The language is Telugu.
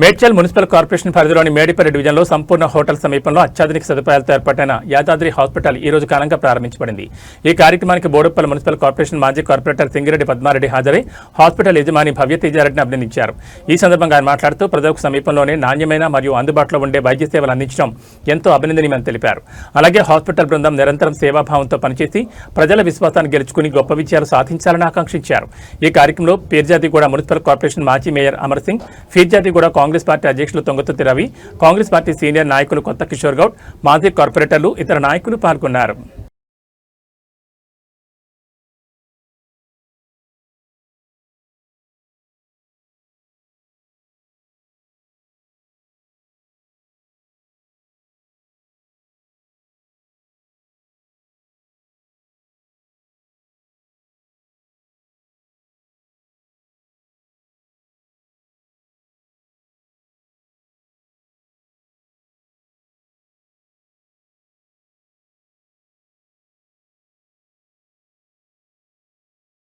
మేడ్చల్ మున్సిపల్ కార్పొరేషన్ పరిధిలోని మేడిపల్లి డివిజన్లో సంపూర్ణ హోటల్ సమీపంలో అత్యాధునిక సదుపాయాలతో ఏర్పాటైన యాదాద్రి హాస్పిటల్ ఈ రోజు కాలంగా ప్రారంభించబడింది. ఈ కార్యక్రమానికి బోడుప్పల్ మున్సిపల్ కార్పొరేషన్ మాజీ కార్పొరేటర్ సింగిరెడ్డి పద్మారెడ్డి హాజరై హాస్పిటల్ యజమాని భవ్య తేజారెడ్డిని అభినందించారు. ఈ సందర్భంగా ఆయన మాట్లాడుతూ ప్రజలకు సమీపంలోనే నాణ్యమైన మరియు అందుబాటులో ఉండే వైద్య సేవలు అందించడం ఎంతో అభినందనీయమని తెలిపారు. అలాగే హాస్పిటల్ బృందం నిరంతరం సేవాభావంతో పనిచేసి ప్రజల విశ్వాసాన్ని గెలుచుకుని గొప్ప విజయాలు సాధించాలని ఆకాంక్షించారు. ఈ కార్యక్రమంలో పీర్జాదిగూడ మున్సిపల్ కార్పొరేషన్ మాజీ మేయర్ అమర్ సింగ్, ఫీర్జాదిగూడ కాంగ్రెస్ పార్టీ అధ్యక్షులు తొంగతుర్తి రవి, కాంగ్రెస్ పార్టీ సీనియర్ నాయకులు కొత్త కిషోర్ గౌడ్, మాజీ కార్పొరేటర్లు, ఇతర నాయకులు పాల్గొన్నారు.